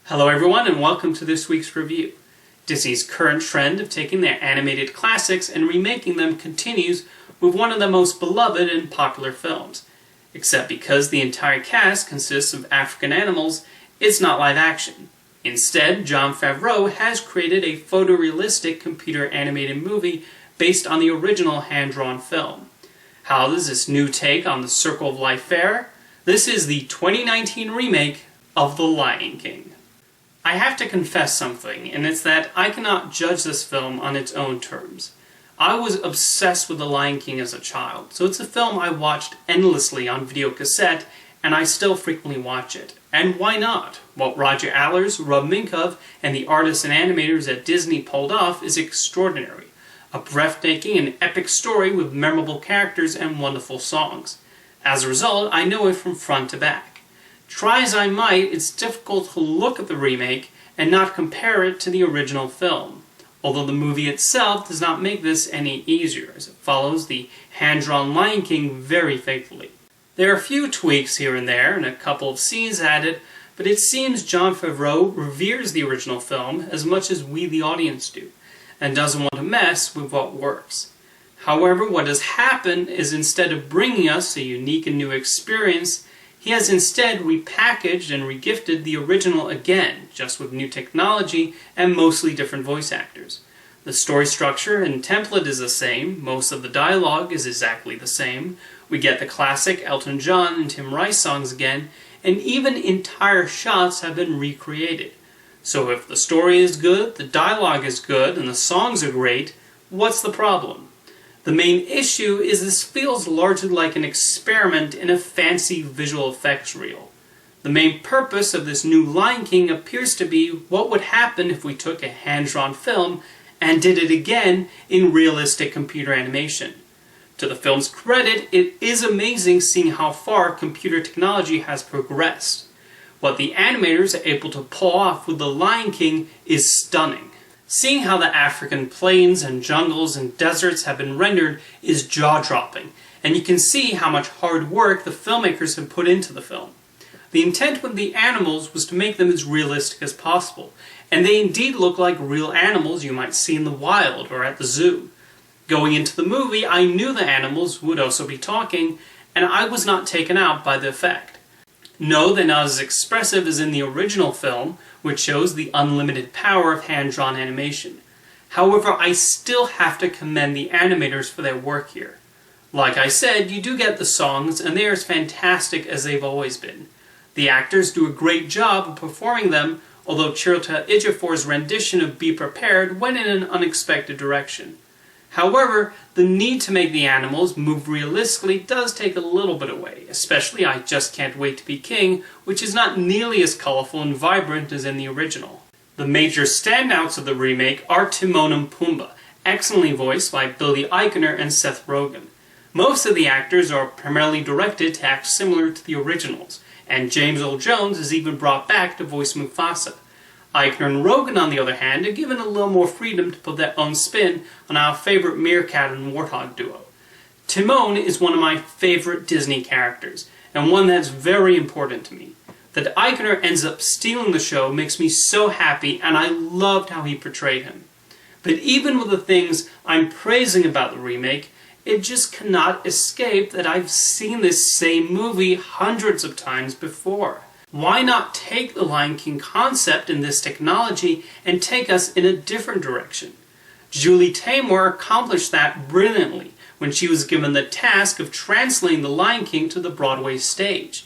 Hello everyone and welcome to this week's review. Disney's current trend of taking their animated classics and remaking them continues with one of the most beloved and popular films. Except because the entire cast consists of African animals, it's not live action. Instead, Jon Favreau has created a photorealistic computer animated movie based on the original hand-drawn film. How does this new take on the Circle of Life fare? This is the 2019 remake of The Lion King. I have to confess something, and it's that I cannot judge this film on its own terms. I was obsessed with The Lion King as a child, so it's a film I watched endlessly on videocassette, and I still frequently watch it. And why not? What Roger Allers, Rob Minkoff, and the artists and animators at Disney pulled off is extraordinary. A breathtaking and epic story with memorable characters and wonderful songs. As a result, I know it from front to back. Try as I might, it's difficult to look at the remake and not compare it to the original film, although the movie itself does not make this any easier, as it follows the hand-drawn Lion King very faithfully. There are a few tweaks here and there, and a couple of scenes added, but it seems Jon Favreau reveres the original film as much as we the audience do, and doesn't want to mess with what works. However, what has happened is instead of bringing us a unique and new experience, he has instead repackaged and regifted the original again, just with new technology and mostly different voice actors. The story structure and template is the same, most of the dialogue is exactly the same, we get the classic Elton John and Tim Rice songs again, and even entire shots have been recreated. So if the story is good, the dialogue is good, and the songs are great, what's the problem? The main issue is this feels largely like an experiment in a fancy visual effects reel. The main purpose of this new Lion King appears to be what would happen if we took a hand-drawn film and did it again in realistic computer animation. To the film's credit, it is amazing seeing how far computer technology has progressed. What the animators are able to pull off with The Lion King is stunning. Seeing how the African plains and jungles and deserts have been rendered is jaw-dropping, and you can see how much hard work the filmmakers have put into the film. The intent with the animals was to make them as realistic as possible, and they indeed look like real animals you might see in the wild or at the zoo. Going into the movie, I knew the animals would also be talking, and I was not taken out by the effect. No, they're not as expressive as in the original film, which shows the unlimited power of hand-drawn animation. However, I still have to commend the animators for their work here. Like I said, you do get the songs, and they are as fantastic as they've always been. The actors do a great job of performing them, although Chiwetel Ejiofor's rendition of Be Prepared went in an unexpected direction. However, the need to make the animals move realistically does take a little bit away, especially I Just Can't Wait to Be King, which is not nearly as colorful and vibrant as in the original. The major standouts of the remake are Timon and Pumbaa, excellently voiced by Billy Eichner and Seth Rogen. Most of the actors are primarily directed to act similar to the originals, and James Earl Jones is even brought back to voice Mufasa. Eichner and Rogen, on the other hand, are given a little more freedom to put their own spin on our favorite meerkat and warthog duo. Timon is one of my favorite Disney characters, and one that's very important to me. That Eichner ends up stealing the show makes me so happy, and I loved how he portrayed him. But even with the things I'm praising about the remake, it just cannot escape that I've seen this same movie hundreds of times before. Why not take the Lion King concept and this technology and take us in a different direction? Julie Taymor accomplished that brilliantly when she was given the task of translating the Lion King to the Broadway stage.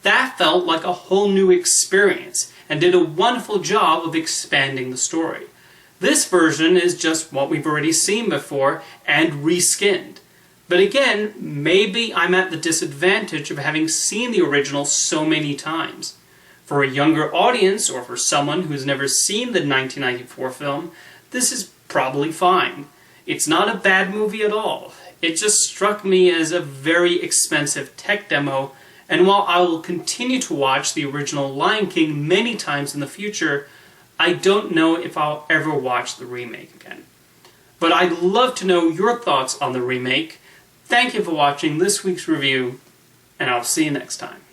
That felt like a whole new experience and did a wonderful job of expanding the story. This version is just what we've already seen before and reskinned. But again, maybe I'm at the disadvantage of having seen the original so many times. For a younger audience, or for someone who's never seen the 1994 film, this is probably fine. It's not a bad movie at all. It just struck me as a very expensive tech demo, and while I will continue to watch the original Lion King many times in the future, I don't know if I'll ever watch the remake again. But I'd love to know your thoughts on the remake. Thank you for watching this week's review, and I'll see you next time.